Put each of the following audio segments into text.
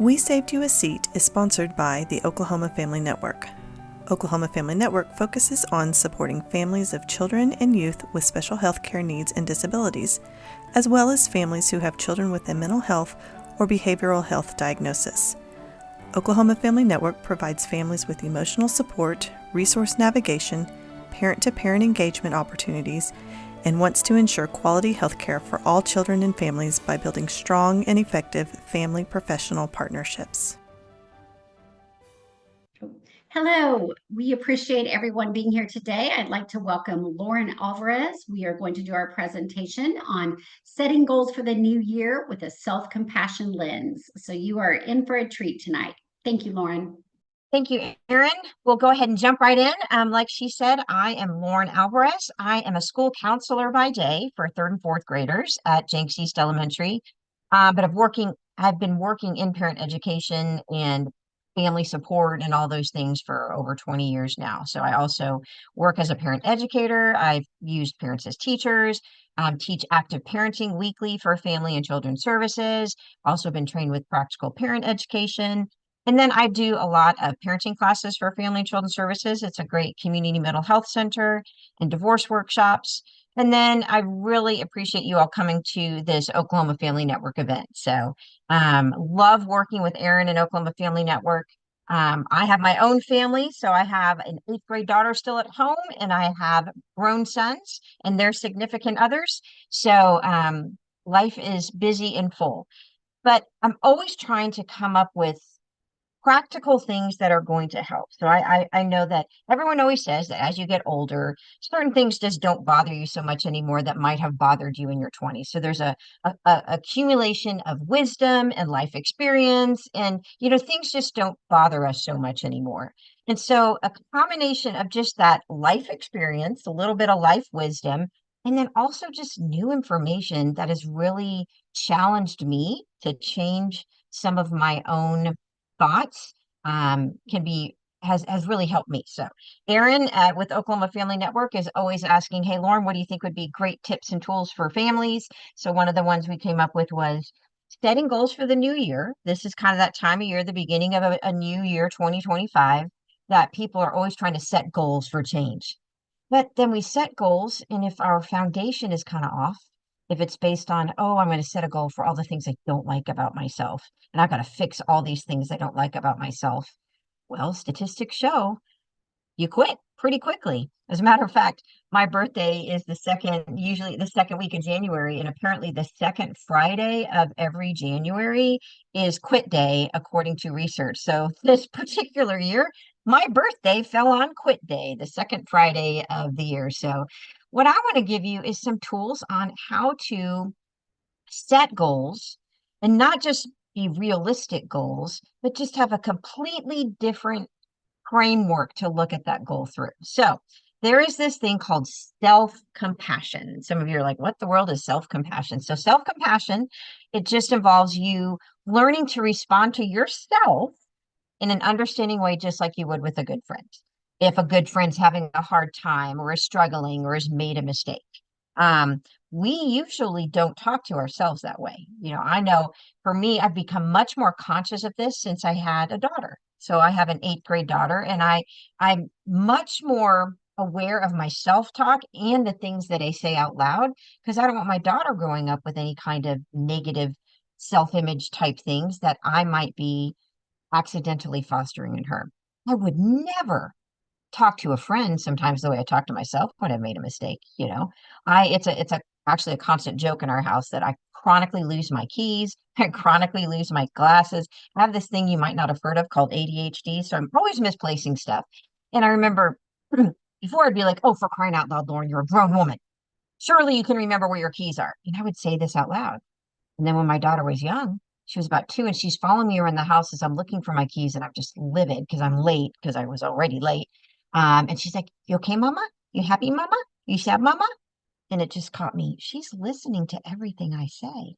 We Saved You a Seat is sponsored by the Oklahoma Family Network. Oklahoma Family Network focuses on supporting families of children and youth with special health care needs and disabilities, as well as families who have children with a mental health or behavioral health diagnosis. Oklahoma Family Network provides families with emotional support, resource navigation, parent-to-parent engagement opportunities, and wants to ensure quality health care for all children and families by building strong and effective family professional partnerships. Hello, we appreciate everyone being here today. I'd like to welcome Lauren Alvarez. We are going to do our presentation on setting goals for the new year with a self-compassion lens. So you are in for a treat tonight. Thank you, Lauren. Thank you, Erin. We'll go ahead and jump right in. Like she said, I am Lauren Alvarez. I am a school counselor by day for third and fourth graders at Jenks East Elementary. But I've been working in parent education and family support and all those things for over 20 years now. So I also work as a parent educator. I've used parents as teachers, teach active parenting weekly for family and children services. Also been trained with practical parent education. And then I do a lot of parenting classes for Family and Children's Services. It's a great community mental health center and divorce workshops. And then I really appreciate you all coming to this Oklahoma Family Network event. So love working with Erin and Oklahoma Family Network. I have my own family, so I have an 8th grade daughter still at home, and I have grown sons and their significant others. So life is busy and full. But I'm always trying to come up with practical things that are going to help. So I know that everyone always says that as you get older, certain things just don't bother you so much anymore that might have bothered you in your 20s. So there's a accumulation of wisdom and life experience, and things just don't bother us so much anymore. And so a combination of just that life experience, a little bit of life wisdom, and then also just new information that has really challenged me to change some of my own thoughts has really helped me. So Erin with Oklahoma Family Network is always asking, hey, Lauren, what do you think would be great tips and tools for families? So one of the ones we came up with was setting goals for the new year. This is kind of that time of year, the beginning of a new year, 2025, that people are always trying to set goals for change. But then we set goals, and if our foundation is kind of off, if it's based on, oh, I'm going to set a goal for all the things I don't like about myself, and I've got to fix all these things I don't like about myself, well, statistics show you quit pretty quickly. As a matter of fact, my birthday is usually the second week of January, and apparently the second Friday of every January is quit day, according to research. So this particular year, my birthday fell on quit day, the second Friday of the year. So what I want to give you is some tools on how to set goals and not just be realistic goals, but just have a completely different framework to look at that goal through. So there is this thing called self-compassion. Some of you are like, what the world is self-compassion? So self-compassion, it just involves you learning to respond to yourself in an understanding way, just like you would with a good friend. If a good friend's having a hard time or is struggling or has made a mistake. We usually don't talk to ourselves that way. I know for me, I've become much more conscious of this since I had a daughter. So I have an 8th grade daughter, and I'm much more aware of my self-talk and the things that I say out loud, because I don't want my daughter growing up with any kind of negative self-image type things that I might be accidentally fostering in her. I would never talk to a friend sometimes the way I talk to myself when I've made a mistake. It's actually a constant joke in our house that I chronically lose my keys. I chronically lose my glasses. I have this thing you might not have heard of called ADHD. So I'm always misplacing stuff. And I remember before I'd be like, oh, for crying out loud, Lauren, you're a grown woman. Surely you can remember where your keys are. And I would say this out loud. And then when my daughter was young, she was about 2, and she's following me around the house as I'm looking for my keys, and I'm just livid because I'm late because I was already late. And she's like, you okay, mama? You happy, mama? You sad, mama? And it just caught me. She's listening to everything I say.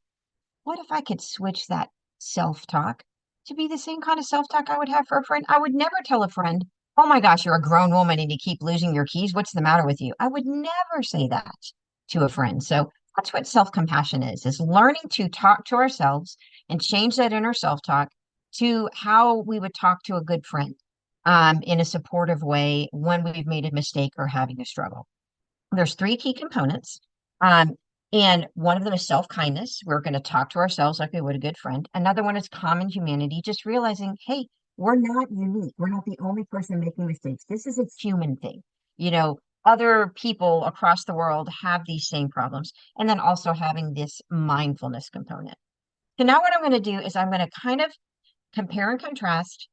What if I could switch that self-talk to be the same kind of self-talk I would have for a friend? I would never tell a friend, oh my gosh, you're a grown woman and you keep losing your keys. What's the matter with you? I would never say that to a friend. So that's what self-compassion is learning to talk to ourselves and change that inner self-talk to how we would talk to a good friend in a supportive way when we've made a mistake or having a struggle. There's three key components. Um, and one of them is self-kindness. We're going to talk to ourselves like we would a good friend. Another one is common humanity, just realizing, hey, we're not unique. We're not the only person making mistakes. This is a human thing. You know, other people across the world have these same problems. And then also having this mindfulness component. So now what I'm going to do is I'm going to kind of compare and contrast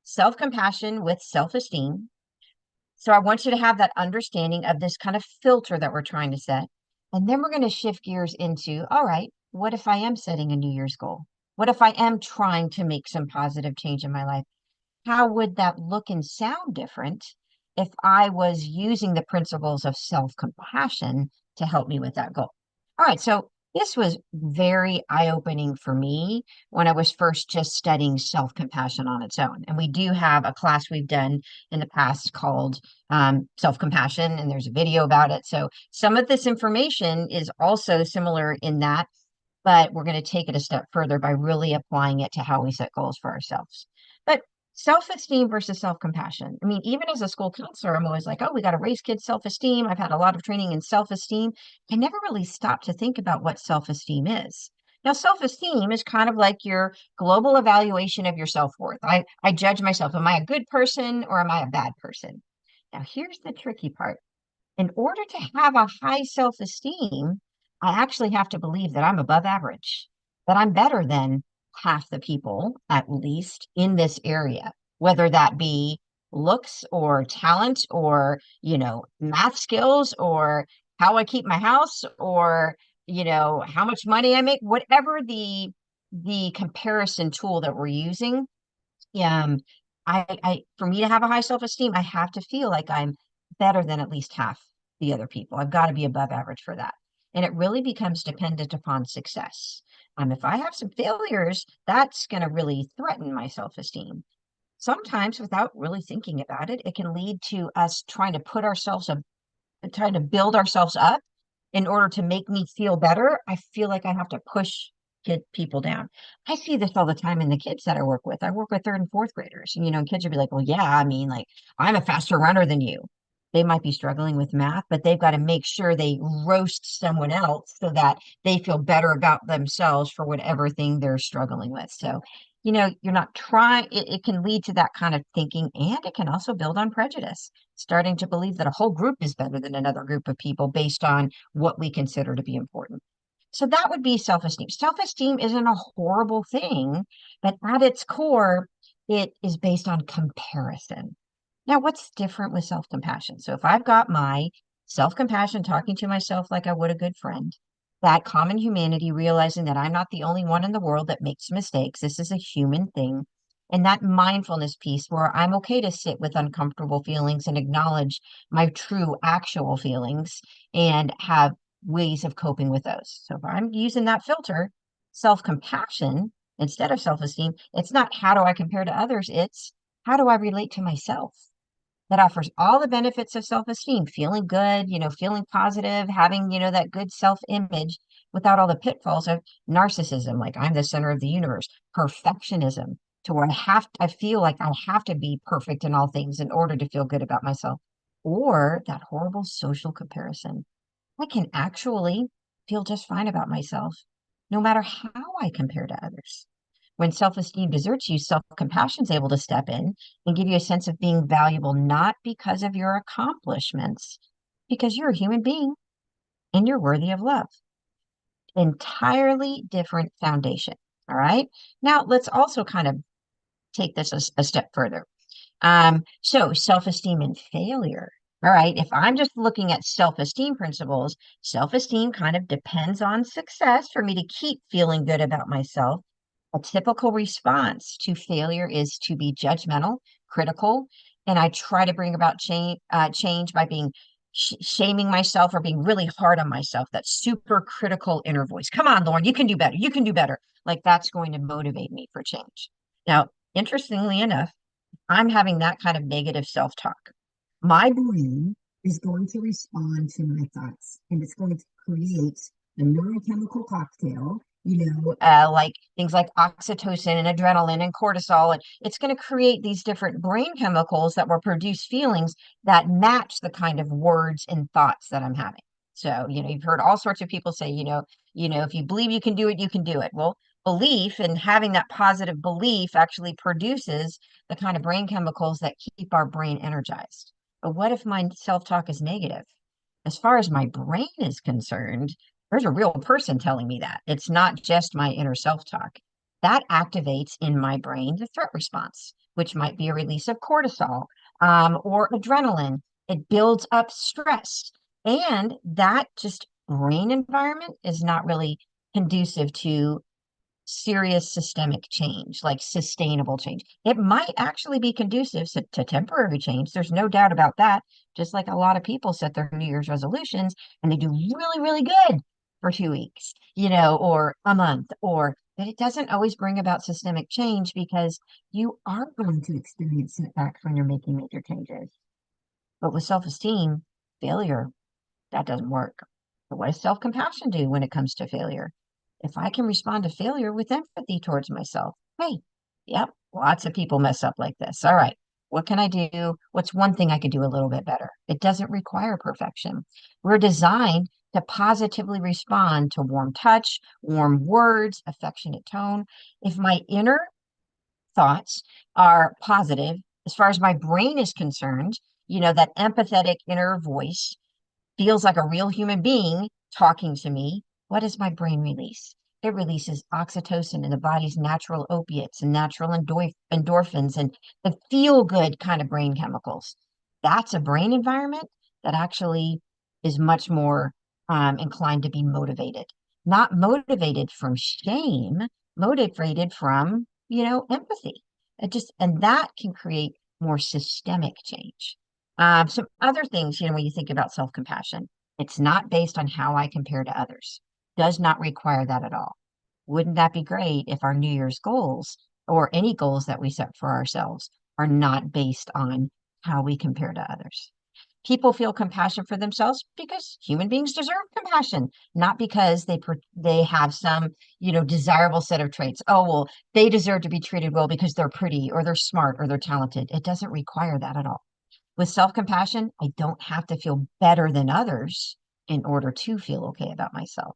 self-compassion with self-esteem. So I want you to have that understanding of this kind of filter that we're trying to set. And then we're going to shift gears into, all right, what if I am setting a New Year's goal? What if I am trying to make some positive change in my life? How would that look and sound different if I was using the principles of self-compassion to help me with that goal? All right, so this was very eye-opening for me when I was first just studying self-compassion on its own. And we do have a class we've done in the past called self-compassion, and there's a video about it. So some of this information is also similar in that, but we're going to take it a step further by really applying it to how we set goals for ourselves. But self-esteem versus self-compassion. I mean, even as a school counselor, I'm always like, oh, we got to raise kids' self-esteem. I've had a lot of training in self-esteem. I never really stopped to think about what self-esteem is. Now, self-esteem is kind of like your global evaluation of your self-worth. I judge myself. Am I a good person or am I a bad person? Now, here's the tricky part. In order to have a high self-esteem, I actually have to believe that I'm above average, that I'm better than half the people, at least in this area, whether that be looks or talent or, math skills or how I keep my house or, how much money I make, whatever the comparison tool that we're using. um, for me to have a high self-esteem, I have to feel like I'm better than at least half the other people. I've got to be above average for that. And it really becomes dependent upon success. If I have some failures, that's going to really threaten my self-esteem. Sometimes, without really thinking about it, it can lead to us trying to build ourselves up in order to make me feel better. I feel like I have to push people down. I see this all the time in the kids that I work with. I work with third and fourth graders, and kids will be like, well, yeah, I mean, like, I'm a faster runner than you. They might be struggling with math, but they've got to make sure they roast someone else so that they feel better about themselves for whatever thing they're struggling with. So, you're not trying, it can lead to that kind of thinking, and it can also build on prejudice, starting to believe that a whole group is better than another group of people based on what we consider to be important. So that would be self-esteem. Self-esteem isn't a horrible thing, but at its core, it is based on comparison. Now, what's different with self-compassion? So if I've got my self-compassion, talking to myself like I would a good friend, that common humanity, realizing that I'm not the only one in the world that makes mistakes. This is a human thing. And that mindfulness piece where I'm okay to sit with uncomfortable feelings and acknowledge my true actual feelings and have ways of coping with those. So if I'm using that filter, self-compassion instead of self-esteem, it's not how do I compare to others, it's how do I relate to myself? That offers all the benefits of self-esteem, feeling good, feeling positive, having, that good self-image without all the pitfalls of narcissism, like I'm the center of the universe, perfectionism, to where I feel like I have to be perfect in all things in order to feel good about myself, or that horrible social comparison. I can actually feel just fine about myself, no matter how I compare to others. When self-esteem deserts you, self-compassion is able to step in and give you a sense of being valuable, not because of your accomplishments, because you're a human being and you're worthy of love. Entirely different foundation. All right. Now let's also kind of take this a step further. So self-esteem and failure. All right, if I'm just looking at self-esteem principles, self-esteem kind of depends on success for me to keep feeling good about myself. A typical response to failure is to be judgmental, critical, and I try to bring about change by being shaming myself or being really hard on myself. That super critical inner voice. Come on, Lauren, you can do better. You can do better. Like that's going to motivate me for change. Now, interestingly enough, I'm having that kind of negative self-talk. My brain is going to respond to my thoughts, and it's going to create a neurochemical cocktail like things like oxytocin and adrenaline and cortisol. And it's going to create these different brain chemicals that will produce feelings that match the kind of words and thoughts that I'm having. So, you've heard all sorts of people say, if you believe you can do it, you can do it. Well, belief and having that positive belief actually produces the kind of brain chemicals that keep our brain energized. But what if my self-talk is negative? As far as my brain is concerned, there's a real person telling me that. It's not just my inner self-talk. That activates in my brain the threat response, which might be a release of cortisol or adrenaline. It builds up stress. And that just brain environment is not really conducive to serious systemic change, like sustainable change. It might actually be conducive to temporary change. There's no doubt about that. Just like a lot of people set their New Year's resolutions and they do really, really good for 2 weeks, or a month, or that it doesn't always bring about systemic change because you are going to experience setbacks when you're making major changes. But with self-esteem, failure, that doesn't work. But what does self-compassion do when it comes to failure? If I can respond to failure with empathy towards myself, hey, yep, lots of people mess up like this. All right, what can I do? What's one thing I could do a little bit better? It doesn't require perfection. We're designed to positively respond to warm touch, warm words, affectionate tone. If my inner thoughts are positive, as far as my brain is concerned, that empathetic inner voice feels like a real human being talking to me, what does my brain release? It releases oxytocin and the body's natural opiates and natural endorphins and the feel good kind of brain chemicals. That's a brain environment that actually is much more inclined to be motivated, not motivated from shame, motivated from, empathy. And that can create more systemic change. Some other things, when you think about self-compassion, it's not based on how I compare to others. Does not require that at all. Wouldn't that be great if our New Year's goals or any goals that we set for ourselves are not based on how we compare to others? People feel compassion for themselves because human beings deserve compassion, not because they have some, desirable set of traits. Oh, well, they deserve to be treated well because they're pretty or they're smart or they're talented. It doesn't require that at all. With self-compassion, I don't have to feel better than others in order to feel okay about myself.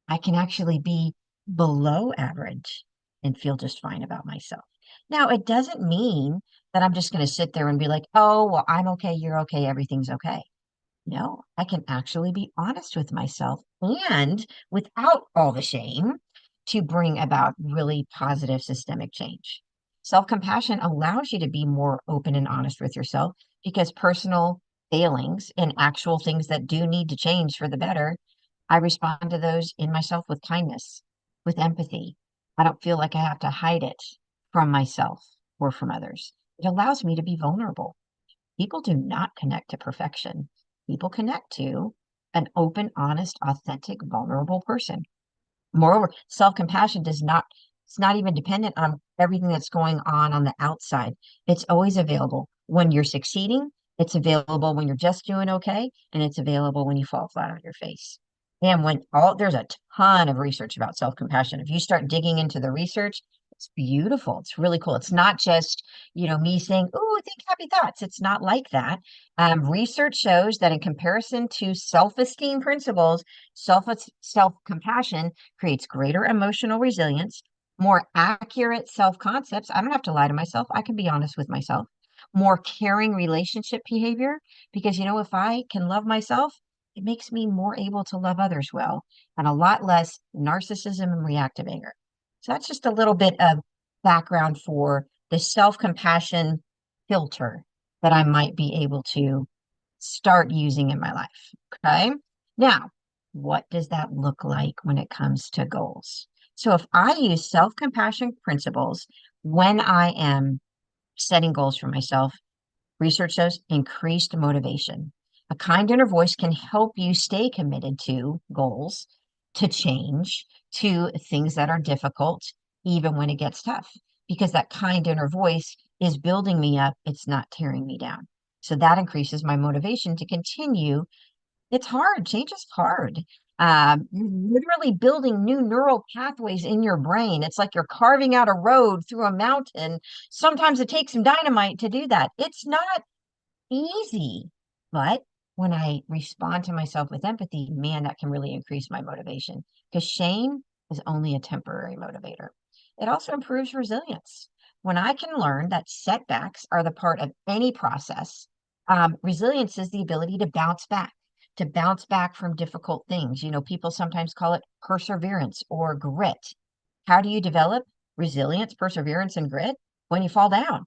I can actually be below average and feel just fine about myself. Now, it doesn't mean that I'm just going to sit there and be like, oh, well, I'm okay, you're okay, everything's okay. No, I can actually be honest with myself and without all the shame to bring about really positive systemic change. Self-compassion allows you to be more open and honest with yourself because personal failings and actual things that do need to change for the better, I respond to those in myself with kindness, with empathy. I don't feel like I have to hide it from myself or from others. It allows me to be vulnerable. People do not connect to perfection. People connect to an open, honest, authentic, vulnerable person. Moreover, self-compassion it's not even dependent on everything that's going on the outside. It's always available when you're succeeding. It's available when you're just doing okay. And it's available when you fall flat on your face. And there's a ton of research about self-compassion. If you start digging into the research, it's beautiful. It's really cool. It's not just, me saying, oh, think happy thoughts. It's not like that. Research shows that in comparison to self-esteem principles, self self-compassion creates greater emotional resilience, more accurate self-concepts. I don't have to lie to myself. I can be honest with myself. More caring relationship behavior, because if I can love myself, it makes me more able to love others well, and a lot less narcissism and reactive anger. So that's just a little bit of background for the self-compassion filter that I might be able to start using in my life. Okay. Now, what does that look like when it comes to goals? So if I use self-compassion principles when I am setting goals for myself, research shows increased motivation. A kind inner voice can help you stay committed to goals, to change, to things that are difficult, even when it gets tough, because that kind inner voice is building me up, it's not tearing me down. So that increases my motivation to continue. It's hard. Change is hard. You're literally building new neural pathways in your brain. It's like you're carving out a road through a mountain. Sometimes it takes some dynamite to do that. It's not easy, but when I respond to myself with empathy, man, that can really increase my motivation because shame is only a temporary motivator. It also improves resilience. When I can learn that setbacks are the part of any process, resilience is the ability to bounce back from difficult things. You know, people sometimes call it perseverance or grit. How do you develop resilience, perseverance, and grit? When you fall down.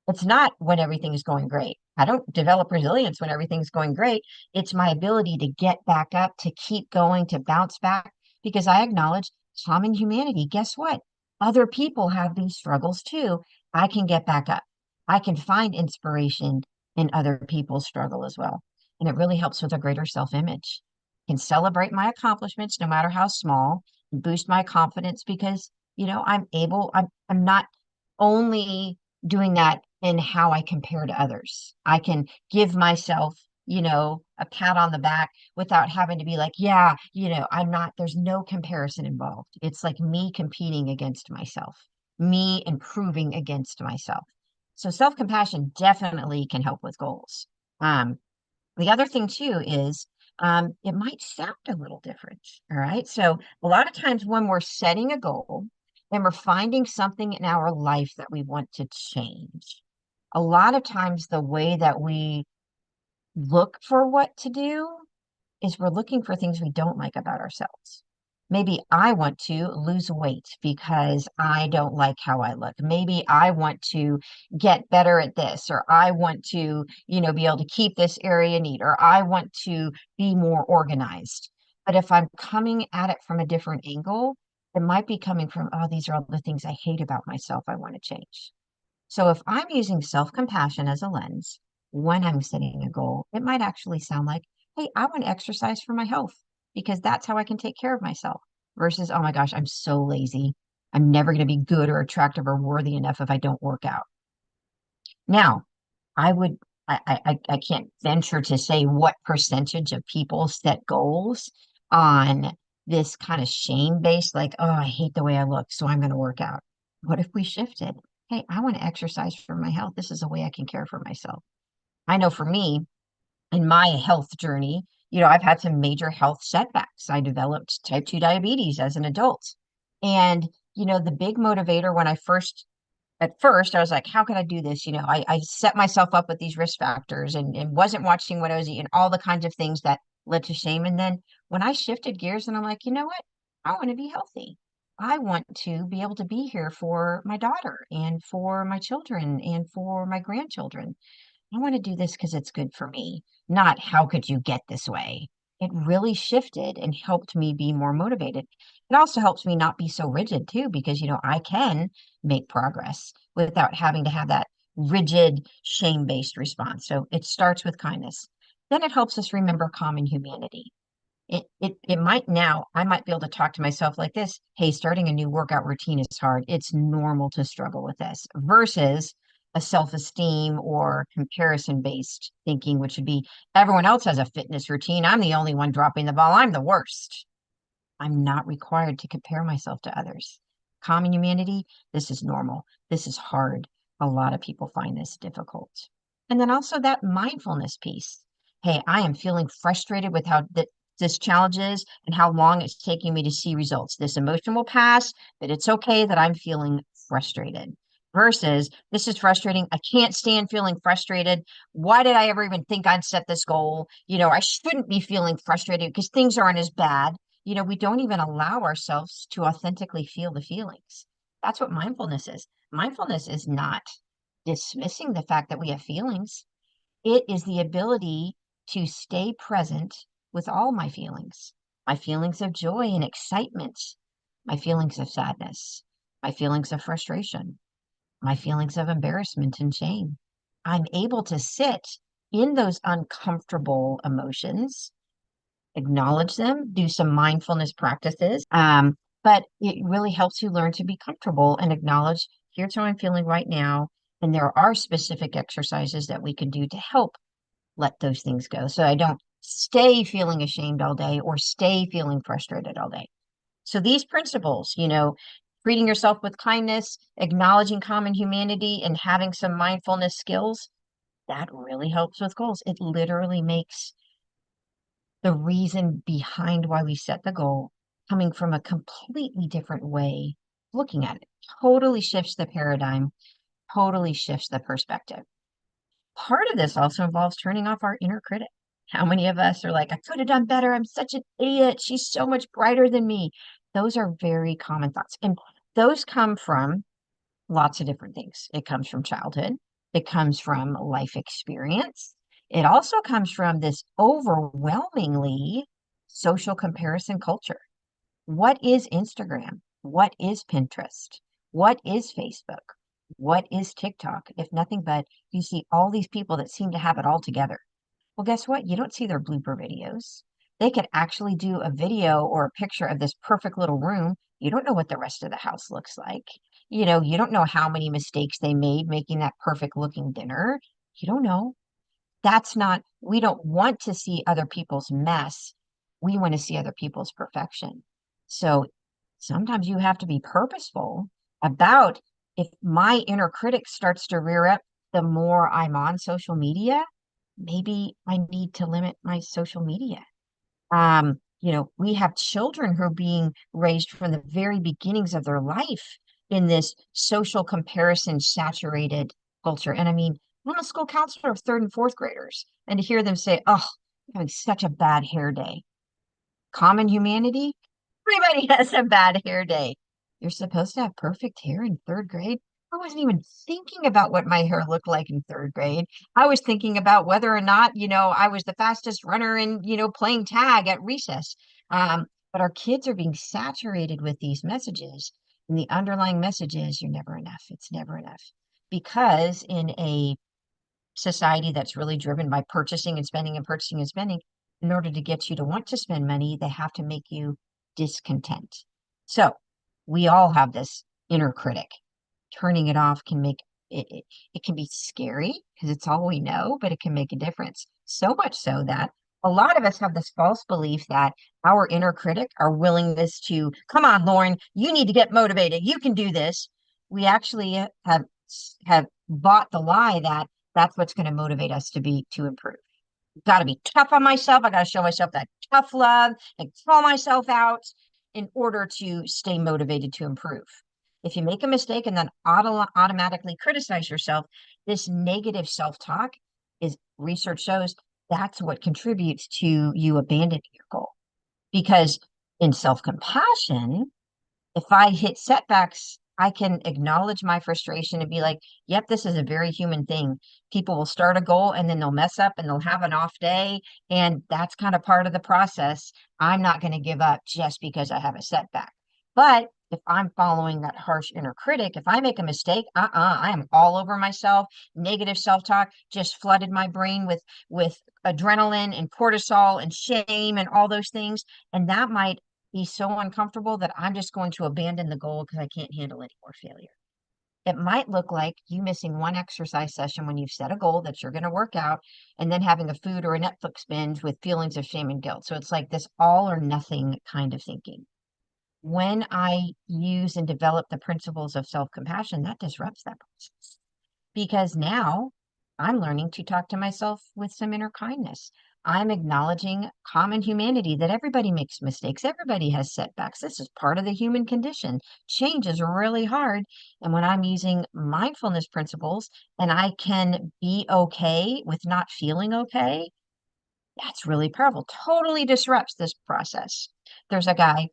It's not when everything is going great. I don't develop resilience when everything's going great. It's my ability to get back up, to keep going, to bounce back, because I acknowledge common humanity. Guess what? Other people have these struggles too. I can get back up. I can find inspiration in other people's struggle as well. And it really helps with a greater self-image. Can celebrate my accomplishments, no matter how small, and boost my confidence because, I'm not only doing that in how I compare to others. I can give myself, a pat on the back without having to be like, yeah, there's no comparison involved. It's like me competing against myself, me improving against myself. So self-compassion definitely can help with goals. The other thing too is it might sound a little different. All right. So a lot of times when we're setting a goal and we're finding something in our life that we want to change, a lot of times the way that we look for what to do is we're looking for things we don't like about ourselves. Maybe I want to lose weight because I don't like how I look. Maybe I want to get better at this, or I want to, be able to keep this area neat, or I want to be more organized. But if I'm coming at it from a different angle, it might be coming from, oh, these are all the things I hate about myself I want to change. So if I'm using self-compassion as a lens when I'm setting a goal, it might actually sound like, hey, I want to exercise for my health because that's how I can take care of myself versus, oh my gosh, I'm so lazy. I'm never going to be good or attractive or worthy enough if I don't work out. Now, I would, I can't venture to say what percentage of people set goals on this kind of shame-based, like, oh, I hate the way I look, so I'm going to work out. What if we shifted? Hey, I want to exercise for my health. This is a way I can care for myself. I know for me, in my health journey, I've had some major health setbacks. I developed type 2 diabetes as an adult. And, the big motivator when at first, I was like, how can I do this? I set myself up with these risk factors and wasn't watching what I was eating, all the kinds of things that led to shame. And then when I shifted gears and I'm like, you know what? I want to be healthy. I want to be able to be here for my daughter and for my children and for my grandchildren. I want to do this because it's good for me, not how could you get this way? It really shifted and helped me be more motivated. It also helps me not be so rigid too, because, I can make progress without having to have that rigid, shame-based response. So it starts with kindness. Then it helps us remember common humanity. I might be able to talk to myself like this. Hey, starting a new workout routine is hard. It's normal to struggle with this versus a self-esteem or comparison-based thinking, which would be everyone else has a fitness routine. I'm the only one dropping the ball. I'm the worst. I'm not required to compare myself to others. Common humanity, this is normal. This is hard. A lot of people find this difficult. And then also that mindfulness piece. Hey, I am feeling frustrated with how this challenge is and how long it's taking me to see results. This emotion will pass, but it's okay that I'm feeling frustrated. Versus, this is frustrating. I can't stand feeling frustrated. Why did I ever even think I'd set this goal? I shouldn't be feeling frustrated because things aren't as bad. We don't even allow ourselves to authentically feel the feelings. That's what mindfulness is. Mindfulness is not dismissing the fact that we have feelings. It is the ability to stay present with all my feelings of joy and excitement, my feelings of sadness, my feelings of frustration, my feelings of embarrassment and shame. I'm able to sit in those uncomfortable emotions, acknowledge them, do some mindfulness practices. But it really helps you learn to be comfortable and acknowledge here's how I'm feeling right now. And there are specific exercises that we can do to help let those things go. So I don't stay feeling ashamed all day or stay feeling frustrated all day. So these principles, treating yourself with kindness, acknowledging common humanity, and having some mindfulness skills, that really helps with goals. It literally makes the reason behind why we set the goal coming from a completely different way looking at it. Totally shifts the paradigm, totally shifts the perspective. Part of this also involves turning off our inner critic. How many of us are like, I could have done better. I'm such an idiot. She's so much brighter than me. Those are very common thoughts. And those come from lots of different things. It comes from childhood, it comes from life experience. It also comes from this overwhelmingly social comparison culture. What is Instagram? What is Pinterest? What is Facebook? What is TikTok? If nothing but you see all these people that seem to have it all together. Well, guess what? You don't see their blooper videos. They could actually do a video or a picture of this perfect little room. You don't know what the rest of the house looks like. You don't know how many mistakes they made making that perfect looking dinner. You don't know. That's not, we don't want to see other people's mess. We want to see other people's perfection. So sometimes you have to be purposeful about if my inner critic starts to rear up the more I'm on social media, maybe I need to limit my social media. We have children who are being raised from the very beginnings of their life in this social comparison saturated culture. And I mean, I'm a school counselor of third and fourth graders, and to hear them say, "Oh, I'm having such a bad hair day." Common humanity, everybody has a bad hair day. You're supposed to have perfect hair in third grade. I wasn't even thinking about what my hair looked like in third grade. I was thinking about whether or not, I was the fastest runner in, playing tag at recess. But our kids are being saturated with these messages. And the underlying message is you're never enough. It's never enough. Because in a society that's really driven by purchasing and spending and purchasing and spending, in order to get you to want to spend money, they have to make you discontent. So we all have this inner critic. Turning it off can make it can be scary because it's all we know, but it can make a difference. So much so that a lot of us have this false belief that our inner critic, our willingness to, come on, Lauren, you need to get motivated. You can do this. We actually have bought the lie that that's what's going to motivate us to improve. Got to be tough on myself. I got to show myself that tough love and call myself out in order to stay motivated to improve. If you make a mistake and then automatically criticize yourself, this negative self-talk is research shows that's what contributes to you abandoning your goal. Because in self-compassion, if I hit setbacks, I can acknowledge my frustration and be like, yep, this is a very human thing. People will start a goal and then they'll mess up and they'll have an off day. And that's kind of part of the process. I'm not going to give up just because I have a setback. But if I'm following that harsh inner critic, if I make a mistake, I am all over myself. Negative self-talk just flooded my brain with adrenaline and cortisol and shame and all those things. And that might be so uncomfortable that I'm just going to abandon the goal because I can't handle any more failure. It might look like you missing one exercise session when you've set a goal that you're going to work out and then having a food or a Netflix binge with feelings of shame and guilt. So it's like this all or nothing kind of thinking. When I use and develop the principles of self-compassion, that disrupts that process because now I'm learning to talk to myself with some inner kindness. I'm acknowledging common humanity that everybody makes mistakes, everybody has setbacks. This is part of the human condition. Change is really hard. And when I'm using mindfulness principles and I can be okay with not feeling okay, that's really powerful. Totally disrupts this process. There's a guy,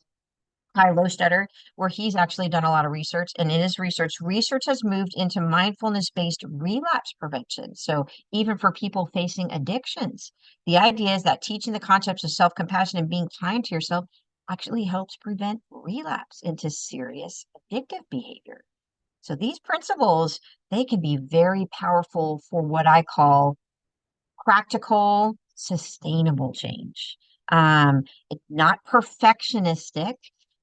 Kai Lostetter, where he's actually done a lot of research. And in his research has moved into mindfulness-based relapse prevention. So even for people facing addictions, the idea is that teaching the concepts of self-compassion and being kind to yourself actually helps prevent relapse into serious addictive behavior. So these principles, they can be very powerful for what I call practical, sustainable change. It's not perfectionistic,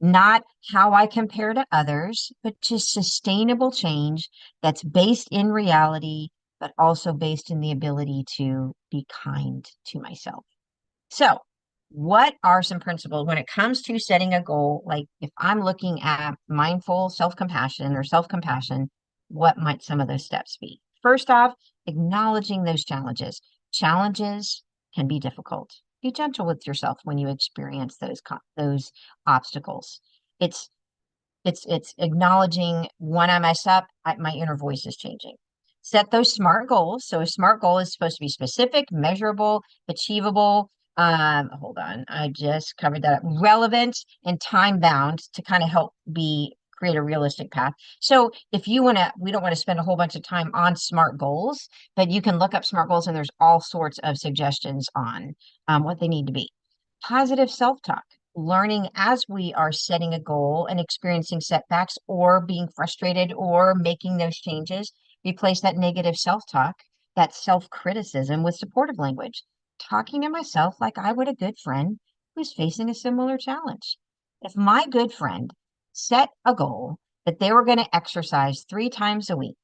not how I compare to others, but just sustainable change that's based in reality, but also based in the ability to be kind to myself. So, what are some principles when it comes to setting a goal? Like if I'm looking at mindful self-compassion or self-compassion, what might some of those steps be? First off, acknowledging those challenges. Challenges can be difficult. Be gentle with yourself when you experience those obstacles. It's it's acknowledging when I mess up, my inner voice is changing. Set those SMART goals. So a SMART goal is supposed to be specific, measurable, achievable. Hold on, I just covered that up. Relevant and time bound to kind of help be create a realistic path. So if you want to, we don't want to spend a whole bunch of time on SMART goals, but you can look up SMART goals and there's all sorts of suggestions on what they need to be. Positive self-talk, learning as we are setting a goal and experiencing setbacks or being frustrated or making those changes, replace that negative self-talk, that self-criticism with supportive language, talking to myself like I would a good friend who's facing a similar challenge. If my good friend set a goal that they were going to exercise 3 times a week,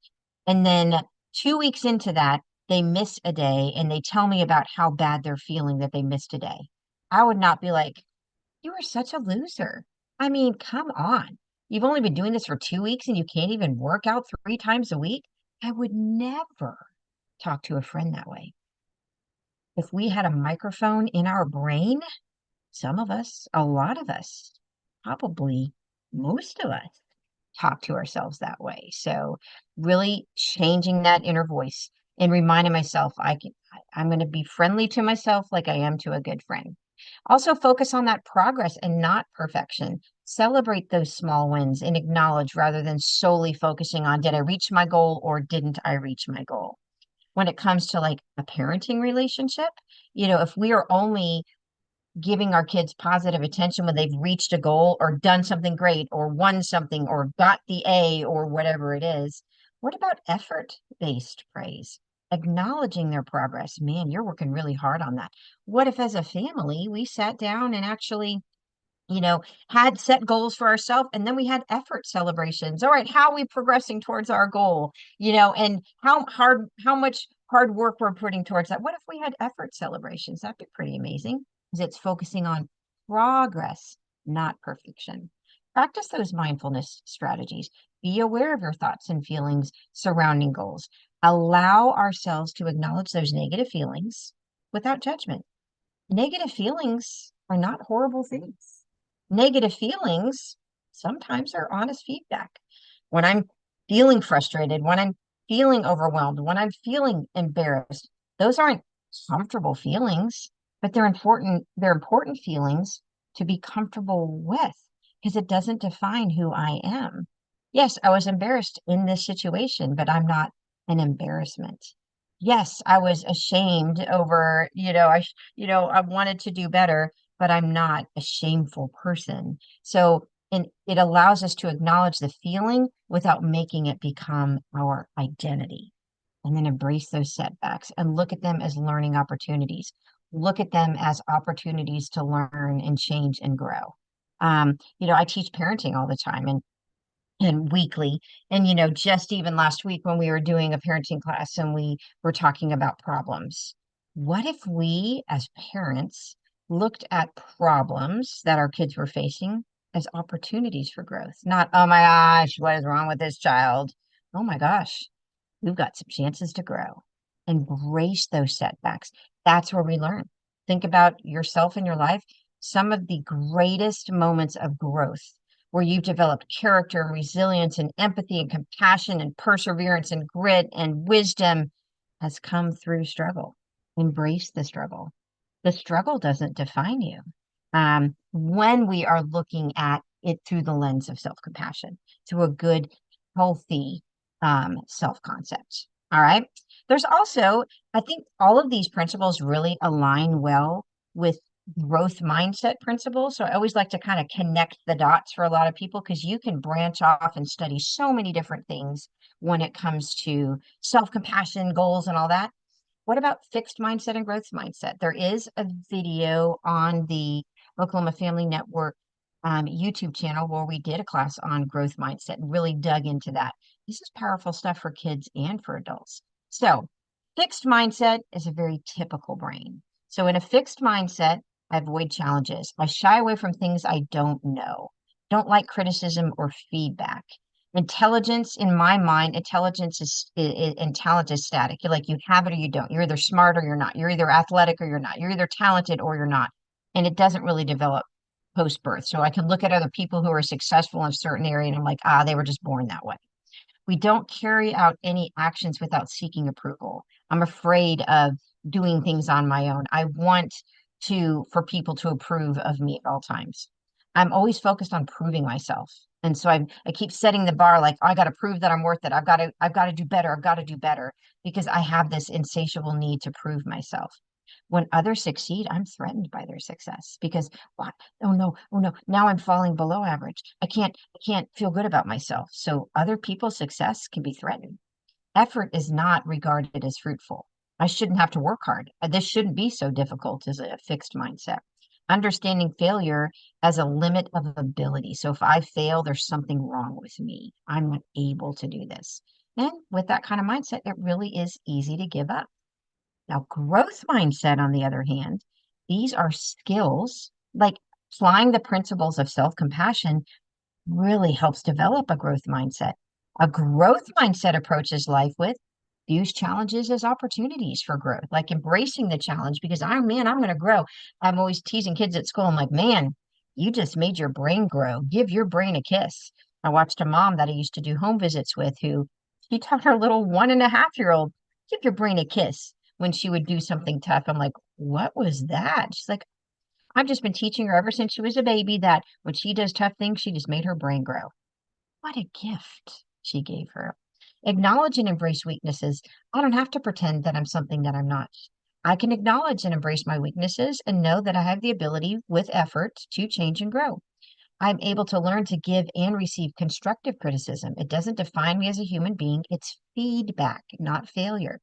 and then 2 weeks into that, they miss a day and they tell me about how bad they're feeling that they missed a day, I would not be like, you are such a loser. I mean, come on. You've only been doing this for 2 weeks and you can't even work out 3 times a week. I would never talk to a friend that way. If we had a microphone in our brain, some of us, a lot of us, probably most of us, talk to ourselves that way. So really changing that inner voice and reminding myself I'm going to be friendly to myself like I am to a good friend. Also focus on that progress and not perfection. Celebrate those small wins and acknowledge rather than solely focusing on did I reach my goal or didn't I reach my goal. When it comes to like a parenting relationship, if we are only giving our kids positive attention when they've reached a goal or done something great or won something or got the A or whatever it is. What about effort-based praise? Acknowledging their progress. Man, you're working really hard on that. What if, as a family, we sat down and actually had set goals for ourselves and then we had effort celebrations. All right, how are we progressing towards our goal? And how much hard work we're putting towards that. What if we had effort celebrations? That'd be pretty amazing because it's focusing on progress, not perfection. Practice those mindfulness strategies. Be aware of your thoughts and feelings surrounding goals. Allow ourselves to acknowledge those negative feelings without judgment. Negative feelings are not horrible things. Negative feelings sometimes are honest feedback. When I'm feeling frustrated, when I'm feeling overwhelmed, when I'm feeling embarrassed, those aren't comfortable feelings, but they're important. They're important feelings to be comfortable with because it doesn't define who I am. Yes, I was embarrassed in this situation, but I'm not an embarrassment. Yes, I was ashamed over, I wanted to do better, but I'm not a shameful person. So, and it allows us to acknowledge the feeling without making it become our identity. And then embrace those setbacks and look at them as learning opportunities. Look at them as opportunities to learn and change and grow. I teach parenting all the time and weekly. And, just even last week when we were doing a parenting class and we were talking about problems, what if we as parents looked at problems that our kids were facing as opportunities for growth? Not, oh my gosh, what is wrong with this child? Oh my gosh, we've got some chances to grow. Embrace those setbacks. That's where we learn. Think about yourself in your life. Some of the greatest moments of growth where you've developed character and resilience and empathy and compassion and perseverance and grit and wisdom has come through struggle. Embrace the struggle. The struggle doesn't define you. When we are looking at it through the lens of self-compassion, through a good, healthy self-concept. All right. There's also, I think all of these principles really align well with growth mindset principles. So I always like to kind of connect the dots for a lot of people because you can branch off and study so many different things when it comes to self-compassion, goals, and all that. What about fixed mindset and growth mindset? There is a video on the Oklahoma Family Network YouTube channel where we did a class on growth mindset and really dug into that. This is powerful stuff for kids and for adults. So, fixed mindset is a very typical brain. So in a fixed mindset, I avoid challenges. I shy away from things I don't know. Don't like criticism or feedback. Intelligence, in my mind, intelligence and talent is static. You're like, you have it or you don't. You're either smart or you're not. You're either athletic or you're not. You're either talented or you're not. And it doesn't really develop post birth. So I can look at other people who are successful in a certain area and I'm like, they were just born that way. We don't carry out any actions without seeking approval. I'm afraid of doing things on my own. I want for people to approve of me at all times. I'm always focused on proving myself. And so I keep setting the bar like, I got to prove that I'm worth it. I've got to do better. I've got to do better because I have this insatiable need to prove myself. When others succeed, I'm threatened by their success because what? Oh no, now I'm falling below average. I can't feel good about myself. So other people's success can be threatened. Effort is not regarded as fruitful. I shouldn't have to work hard. This shouldn't be so difficult as a fixed mindset. Understanding failure as a limit of ability. So if I fail, there's something wrong with me. I'm not able to do this. And with that kind of mindset, it really is easy to give up. Now, growth mindset, on the other hand, these are skills like applying the principles of self-compassion really helps develop a growth mindset. A growth mindset approaches life with views challenges as opportunities for growth, like embracing the challenge because man, I'm going to grow. I'm always teasing kids at school. I'm like, man, you just made your brain grow. Give your brain a kiss. I watched a mom that I used to do home visits with who she taught her little 1.5-year-old, give your brain a kiss when she would do something tough. I'm like, what was that? She's like, I've just been teaching her ever since she was a baby that when she does tough things, she just made her brain grow. What a gift she gave her. Acknowledge and embrace weaknesses. I don't have to pretend that I'm something that I'm not. I can acknowledge and embrace my weaknesses and know that I have the ability with effort to change and grow. I'm able to learn to give and receive constructive criticism. It doesn't define me as a human being, it's feedback, not failure.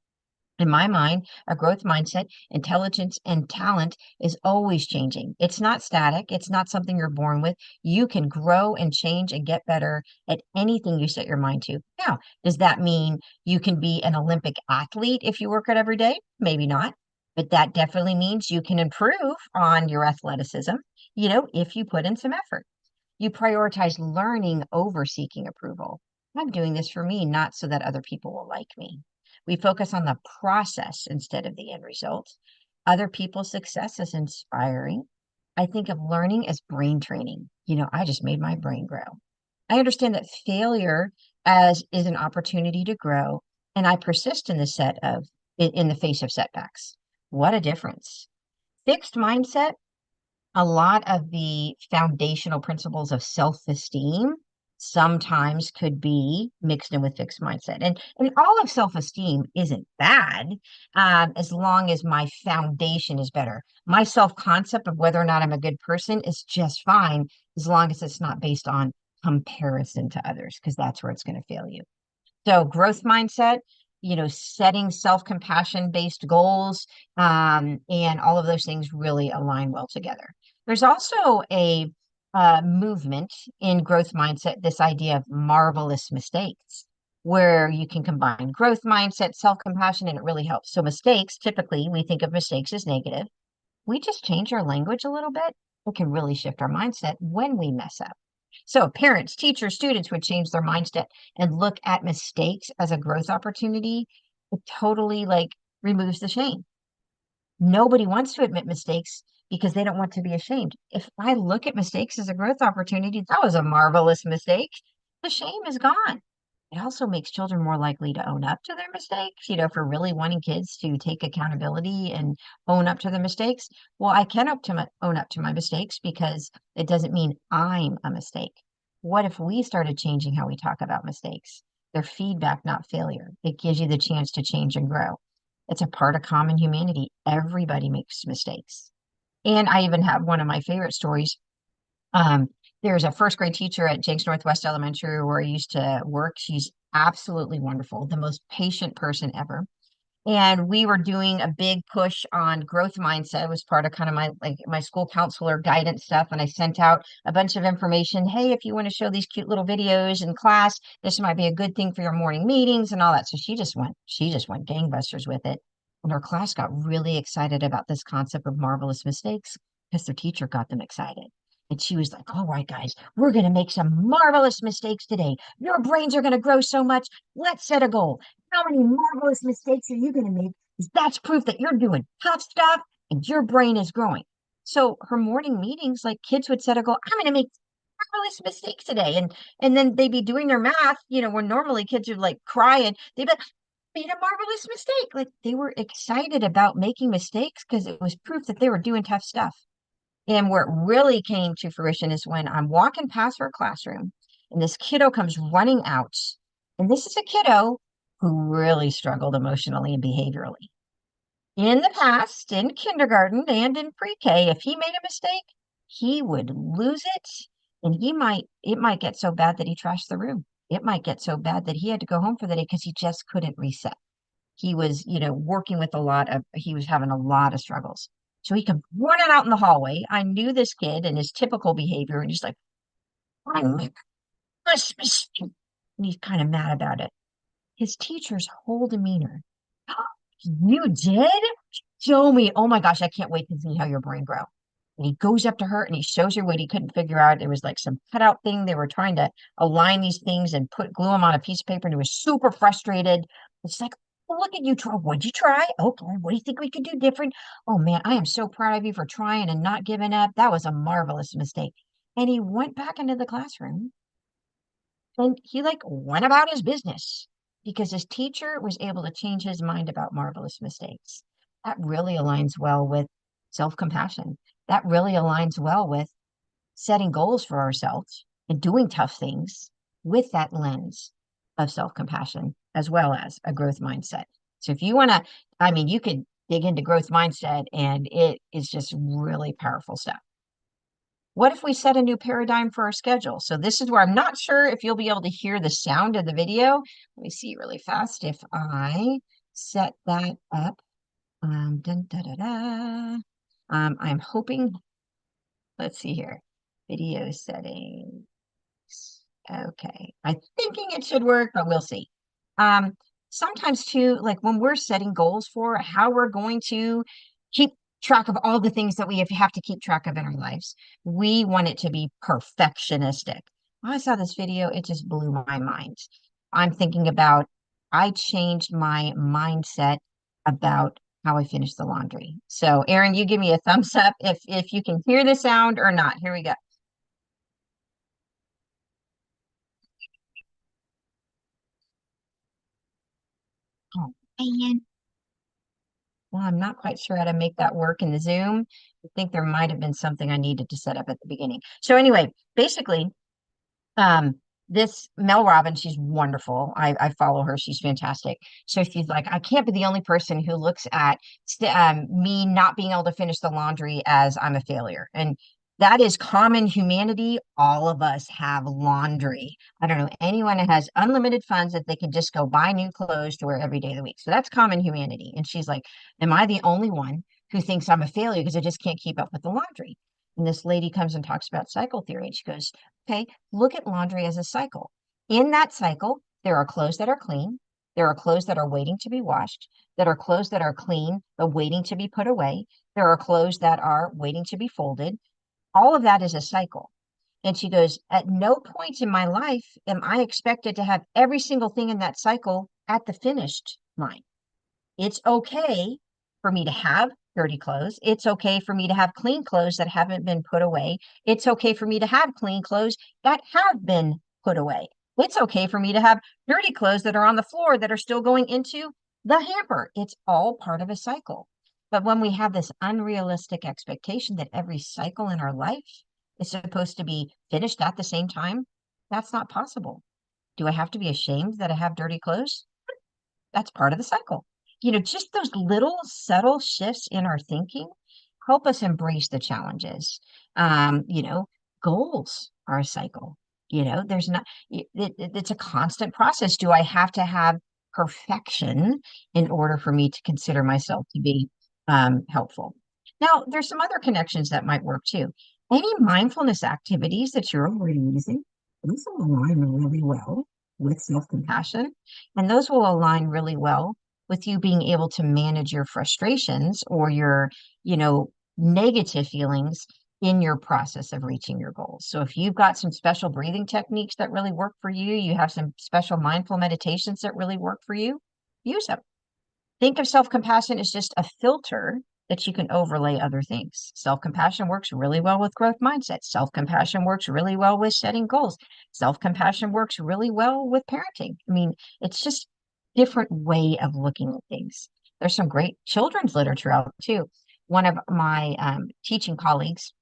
In my mind, a growth mindset, intelligence, and talent is always changing. It's not static. It's not something you're born with. You can grow and change and get better at anything you set your mind to. Now, does that mean you can be an Olympic athlete if you work it every day? Maybe not. But that definitely means you can improve on your athleticism, if you put in some effort. You prioritize learning over seeking approval. I'm doing this for me, not so that other people will like me. We focus on the process instead of the end result. Other people's success is inspiring. I think of learning as brain training. I just made my brain grow. I understand that failure as is an opportunity to grow, and I persist in the face of setbacks. What a difference. Fixed mindset, a lot of the foundational principles of self-esteem sometimes could be mixed in with fixed mindset. And all of self-esteem isn't bad, as long as my foundation is better. My self-concept of whether or not I'm a good person is just fine as long as it's not based on comparison to others, because that's where it's going to fail you. So growth mindset, setting self-compassion based goals, and all of those things really align well together. There's also a movement in growth mindset, this idea of marvelous mistakes, where you can combine growth mindset, self-compassion, and it really helps. So mistakes, typically we think of mistakes as negative. We just change our language a little bit. It can really shift our mindset when we mess up. So parents, teachers, students would change their mindset and look at mistakes as a growth opportunity. It totally removes the shame. Nobody wants to admit mistakes because they don't want to be ashamed. If I look at mistakes as a growth opportunity, that was a marvelous mistake. The shame is gone. It also makes children more likely to own up to their mistakes, for really wanting kids to take accountability and own up to the mistakes. Well, I can own up to my mistakes because it doesn't mean I'm a mistake. What if we started changing how we talk about mistakes? They're feedback, not failure. It gives you the chance to change and grow. It's a part of common humanity. Everybody makes mistakes. And I even have one of my favorite stories. Um, there's a first grade teacher at Jenks Northwest Elementary where I used to work. She's absolutely wonderful, the most patient person ever. And we were doing a big push on growth mindset. It was part of kind of my school counselor guidance stuff. And I sent out a bunch of information. Hey, if you want to show these cute little videos in class, this might be a good thing for your morning meetings and all that. So she just went gangbusters with it. And our class got really excited about this concept of marvelous mistakes because their teacher got them excited. And she was like, all right, guys, we're going to make some marvelous mistakes today. Your brains are going to grow so much. Let's set a goal. How many marvelous mistakes are you going to make? Because that's proof that you're doing tough stuff and your brain is growing. So her morning meetings, like kids would set a goal. I'm going to make marvelous mistakes today. And then they'd be doing their math, where normally kids would like cry and they'd be like, made a marvelous mistake. Like they were excited about making mistakes because it was proof that they were doing tough stuff. And where it really came to fruition is when I'm walking past her classroom and this kiddo comes running out. And this is a kiddo who really struggled emotionally and behaviorally. In the past, in kindergarten and in pre-K, if he made a mistake, he would lose it and it might get so bad that he trashed the room. It might get so bad that he had to go home for the day because he just couldn't reset. He was, working with he was having a lot of struggles. So he comes running out in the hallway. I knew this kid and his typical behavior, and he's like, I made this mistake. And he's kind of mad about it. His teacher's whole demeanor. You did? Show me. Oh my gosh, I can't wait to see how your brain grows. And he goes up to her and he shows her what he couldn't figure out. There was like some cutout thing. They were trying to align these things and glue them on a piece of paper. And he was super frustrated. It's like, oh, look at you try. What'd you try? Okay, what do you think we could do different? Oh man, I am so proud of you for trying and not giving up. That was a marvelous mistake. And he went back into the classroom and he like went about his business because his teacher was able to change his mind about marvelous mistakes. That really aligns well with self-compassion. That really aligns well with setting goals for ourselves and doing tough things with that lens of self-compassion as well as a growth mindset. So if you want to, you could dig into growth mindset and it is just really powerful stuff. What if we set a new paradigm for our schedule? So this is where I'm not sure if you'll be able to hear the sound of the video. Let me see really fast if I set that up. Dun, da, da, da. I'm hoping, let's see here, video settings. Okay, I'm thinking it should work, but we'll see. Um, Sometimes too, like when we're setting goals for how we're going to keep track of all the things that we have to keep track of in our lives, we want it to be perfectionistic. When I saw this video, it just blew my mind. I'm thinking about, I changed my mindset about how I finish the laundry. So, Erin, you give me a thumbs up if you can hear the sound or not. Here we go. Oh, man. Well, I'm not quite sure how to make that work in the Zoom. I think there might have been something I needed to set up at the beginning. So anyway, basically, um, this Mel Robbins, she's wonderful. I follow her. She's fantastic. So she's like, I can't be the only person who looks at me not being able to finish the laundry as I'm a failure. And that is common humanity. All of us have laundry. I don't know anyone that has unlimited funds that they can just go buy new clothes to wear every day of the week. So that's common humanity. And she's like, am I the only one who thinks I'm a failure because I just can't keep up with the laundry? And this lady comes and talks about cycle theory. And she goes, okay, look at laundry as a cycle. In that cycle, there are clothes that are clean. There are clothes that are waiting to be washed. There are clothes that are clean but waiting to be put away. There are clothes that are waiting to be folded. All of that is a cycle. And she goes, at no point in my life am I expected to have every single thing in that cycle at the finished line. It's okay for me to have dirty clothes. It's okay for me to have clean clothes that haven't been put away. It's okay for me to have clean clothes that have been put away. It's okay for me to have dirty clothes that are on the floor that are still going into the hamper. It's all part of a cycle. But when we have this unrealistic expectation that every cycle in our life is supposed to be finished at the same time, that's not possible. Do I have to be ashamed that I have dirty clothes? That's part of the cycle. Just those little subtle shifts in our thinking help us embrace the challenges. Um, you know, Goals are a cycle. There's not, it's a constant process. Do I have to have perfection in order for me to consider myself to be helpful? Now, there's some other connections that might work too. Any mindfulness activities that you're already using, those will align really well with self-compassion, and those will align really well with you being able to manage your frustrations or your, negative feelings in your process of reaching your goals. So if you've got some special breathing techniques that really work for you, you have some special mindful meditations that really work for you, use them. Think of self-compassion as just a filter that you can overlay other things. Self-compassion works really well with growth mindset. Self-compassion works really well with setting goals. Self-compassion works really well with parenting. I mean, it's just different way of looking at things. There's some great children's literature out too. One of my teaching colleagues,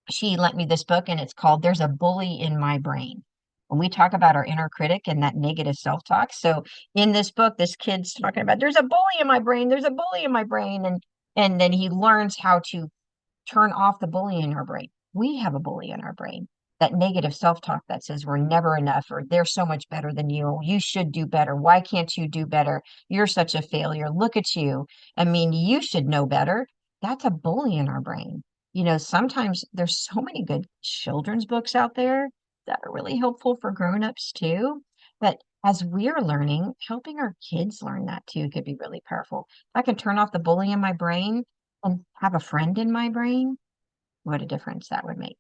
she lent me this book and it's called There's a Bully in My Brain. When we talk about our inner critic and that negative self-talk. So in this book, this kid's talking about there's a bully in my brain, there's a bully in my brain. And then he learns how to turn off the bully in our brain. We have a bully in our brain. That negative self-talk that says we're never enough or they're so much better than you. You should do better. Why can't you do better? You're such a failure. Look at you. I mean, you should know better. That's a bully in our brain. Sometimes there's so many good children's books out there that are really helpful for grown-ups too. But as we're learning, helping our kids learn that too could be really powerful. If I can turn off the bully in my brain and have a friend in my brain, what a difference that would make.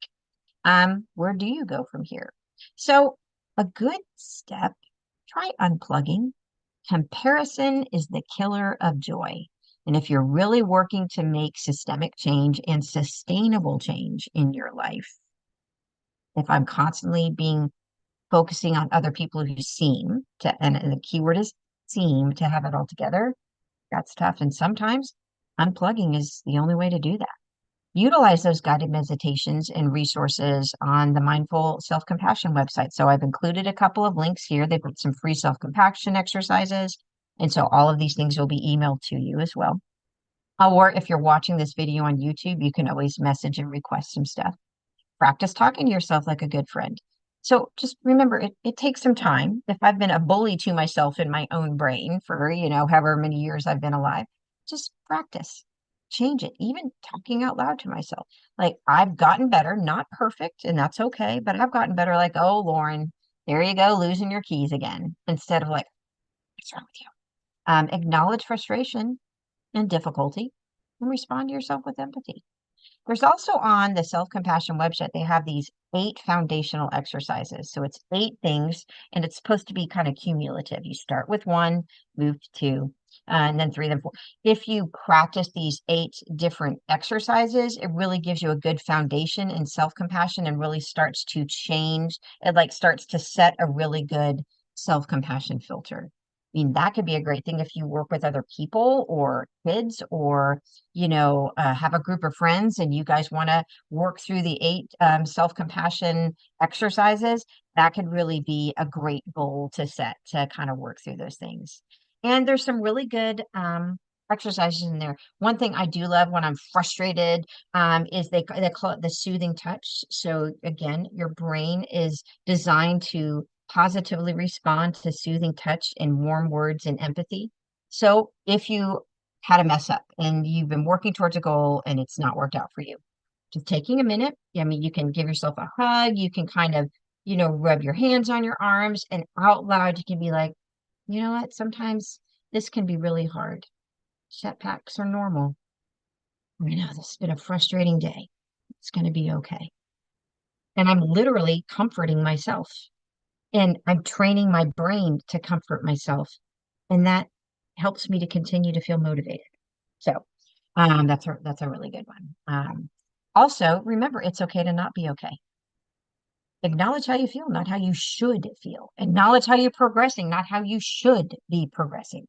Where do you go from here? So a good step, try unplugging. Comparison is the killer of joy. And if you're really working to make systemic change and sustainable change in your life, if I'm constantly focusing on other people who seem to, and the keyword is seem to have it all together, that's tough. And sometimes unplugging is the only way to do that. Utilize those guided meditations and resources on the Mindful Self-Compassion website. So I've included a couple of links here. They've got some free self-compassion exercises. And so all of these things will be emailed to you as well. Or if you're watching this video on YouTube, you can always message and request some stuff. Practice talking to yourself like a good friend. So just remember, it takes some time. If I've been a bully to myself in my own brain for, however many years I've been alive, just practice, change it, even talking out loud to myself. Like I've gotten better, not perfect, and that's okay, but I've gotten better. Like, oh, Lauren, there you go, losing your keys again, instead of like, what's wrong with you? Acknowledge frustration and difficulty and respond to yourself with empathy. There's also on the self-compassion website, they have these 8 foundational exercises. So it's 8 things, and it's supposed to be kind of cumulative. You start with 1, move to 2, and then 3, then 4. If you practice these 8 different exercises, it really gives you a good foundation in self-compassion and really starts to change. It like starts to set a really good self-compassion filter. I mean, that could be a great thing if you work with other people or kids or have a group of friends and you guys want to work through the 8 self-compassion exercises. That could really be a great goal to set to kind of work through those things. And there's some really good exercises in there. One thing I do love when I'm frustrated is they call it the soothing touch. So again, your brain is designed to positively respond to soothing touch and warm words and empathy. So if you had a mess up and you've been working towards a goal and it's not worked out for you, just taking a minute. I mean, you can give yourself a hug. You can kind of, rub your hands on your arms and out loud, you can be like, you know what? Sometimes this can be really hard. Setbacks are normal. This has been a frustrating day. It's going to be okay. And I'm literally comforting myself. And I'm training my brain to comfort myself. And that helps me to continue to feel motivated. So that's a really good one. Also, remember, it's okay to not be okay. Acknowledge how you feel, not how you should feel. Acknowledge how you're progressing, not how you should be progressing.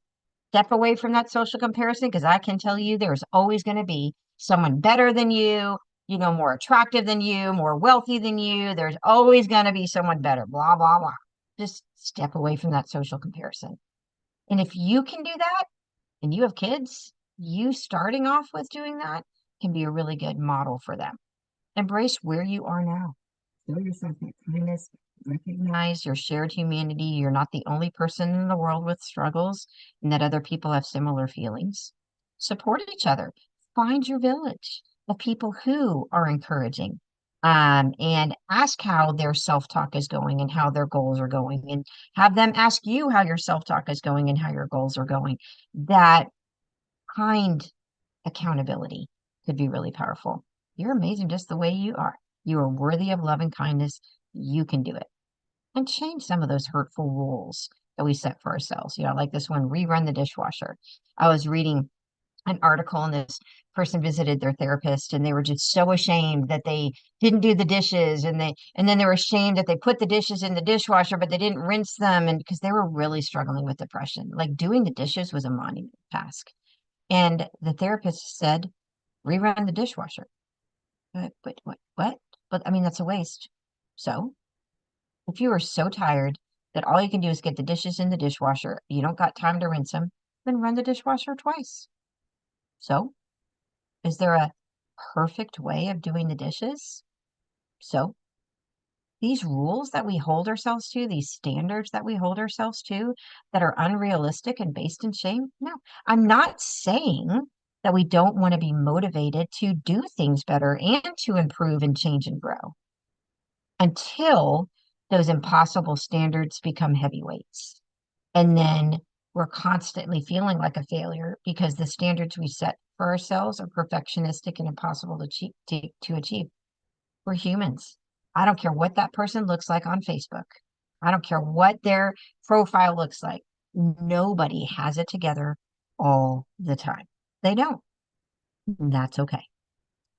Step away from that social comparison because I can tell you there's always going to be someone better than you, more attractive than you, more wealthy than you. There's always going to be someone better, blah, blah, blah. Just step away from that social comparison. And if you can do that and you have kids, you starting off with doing that can be a really good model for them. Embrace where you are now. Show yourself that kindness. Recognize your shared humanity. You're not the only person in the world with struggles and that other people have similar feelings. Support each other. Find your village of people who are encouraging. and ask how their self-talk is going and how their goals are going, and have them ask you how your self-talk is going and how your goals are going. That kind accountability could be really powerful. You're amazing just the way you are. You are worthy of love and kindness. You can do it. And change some of those hurtful rules that we set for ourselves. Like this one, rerun the dishwasher. I was reading an article, and this person visited their therapist, and they were just so ashamed that they didn't do the dishes, and then they were ashamed that they put the dishes in the dishwasher but they didn't rinse them, and because they were really struggling with depression. Like, doing the dishes was a monumental task. And the therapist said, rerun the dishwasher. But what? But I mean, that's a waste. So if you are so tired that all you can do is get the dishes in the dishwasher, you don't got time to rinse them, then run the dishwasher twice. So is there a perfect way of doing the dishes? So these rules that we hold ourselves to, these standards that we hold ourselves to that are unrealistic and based in shame. No, I'm not saying that we don't want to be motivated to do things better and to improve and change and grow until those impossible standards become heavyweights. And then we're constantly feeling like a failure because the standards we set for ourselves are perfectionistic and impossible to achieve. We're humans. I don't care what that person looks like on Facebook. I don't care what their profile looks like. Nobody has it together all the time. They don't. That's okay.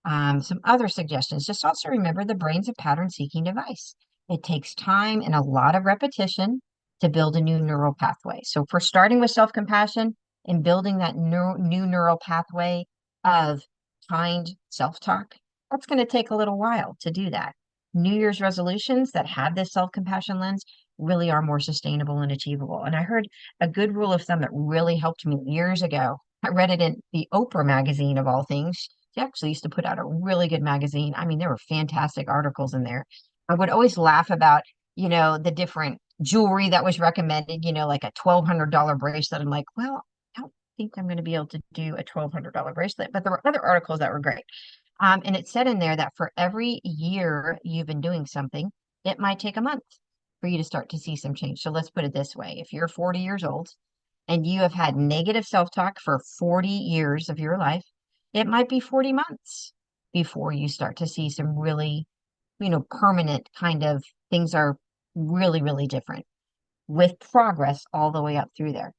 Some other suggestions. Just also remember, the brain's a pattern seeking device. It takes time and a lot of repetition to build a new neural pathway. So if we're starting with self-compassion and building that new neural pathway of kind self-talk, that's going to take a little while to do that. New Year's resolutions that have this self-compassion lens really are more sustainable and achievable. And I heard a good rule of thumb that really helped me years ago. I read it in the Oprah magazine, of all things. She actually used to put out a really good magazine. I mean, there were fantastic articles in there. I would always laugh about, the different jewelry that was recommended, like a $1,200 bracelet. I'm like, well, I don't think I'm going to be able to do a $1,200 bracelet. But there were other articles that were great. And it said in there that for every year you've been doing something, it might take a month for you to start to see some change. So let's put it this way. If you're 40 years old and you have had negative self-talk for 40 years of your life, it might be 40 months before you start to see some really, permanent kind of things are really, really different with progress all the way up through there.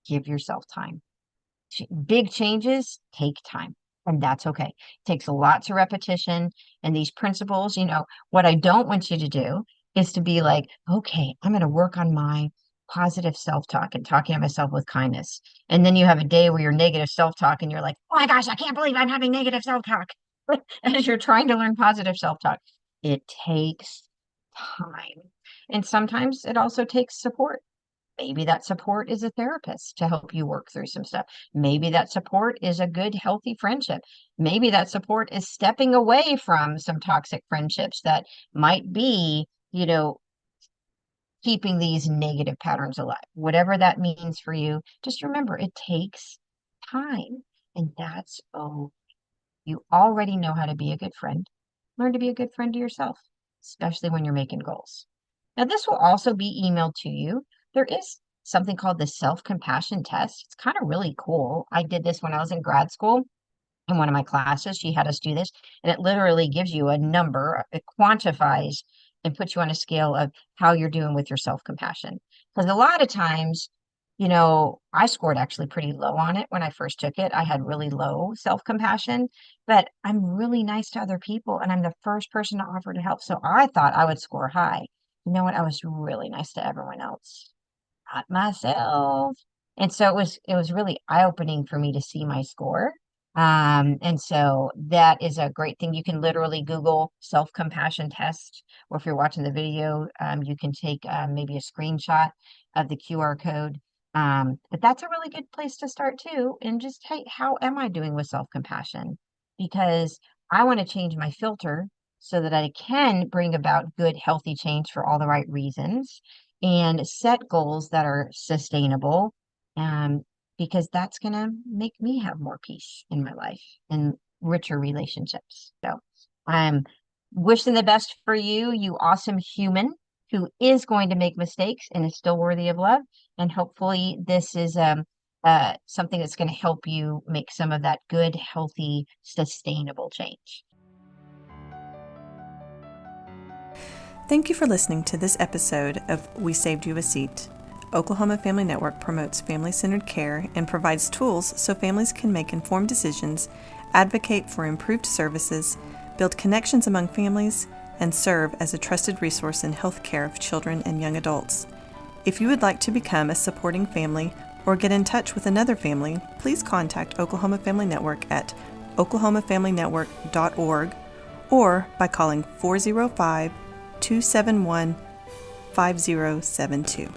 Give yourself time. Big changes take time, and that's okay. It takes lots of repetition. And these principles, what I don't want you to do is to be like, okay, I'm going to work on my positive self-talk and talking to myself with kindness. And then you have a day where you're negative self-talk and you're like, oh my gosh, I can't believe I'm having negative self-talk. As you're trying to learn positive self-talk, it takes time. And sometimes it also takes support. Maybe that support is a therapist to help you work through some stuff. Maybe that support is a good, healthy friendship. Maybe that support is stepping away from some toxic friendships that might be, keeping these negative patterns alive. Whatever that means for you, just remember it takes time. And that's, oh, you already know how to be a good friend. Learn to be a good friend to yourself, especially when you're making goals. Now, this will also be emailed to you. There is something called the self-compassion test. It's kind of really cool. I did this when I was in grad school. In one of my classes, she had us do this, and it literally gives you a number, it quantifies and puts you on a scale of how you're doing with your self-compassion. Because a lot of times, I scored actually pretty low on it when I first took it. I had really low self-compassion, but I'm really nice to other people, and I'm the first person to offer to help. So I thought I would score high. You know what? I was really nice to everyone else, not myself. And so it was really eye-opening for me to see my score. And so that is a great thing. You can literally Google self-compassion test, or if you're watching the video, you can take maybe a screenshot of the QR code. But that's a really good place to start too. And just, hey, how am I doing with self-compassion? Because I want to change my filter so that I can bring about good, healthy change for all the right reasons and set goals that are sustainable. Um, because that's going to make me have more peace in my life and richer relationships. So, wishing the best for you, you awesome human who is going to make mistakes and is still worthy of love. And hopefully this is something that's going to help you make some of that good, healthy, sustainable change. Thank you for listening to this episode of We Saved You a Seat. Oklahoma Family Network promotes family-centered care and provides tools so families can make informed decisions, advocate for improved services, build connections among families, and serve as a trusted resource in health care of children and young adults. If you would like to become a supporting family or get in touch with another family, please contact Oklahoma Family Network at oklahomafamilynetwork.org or by calling 405-271-5072.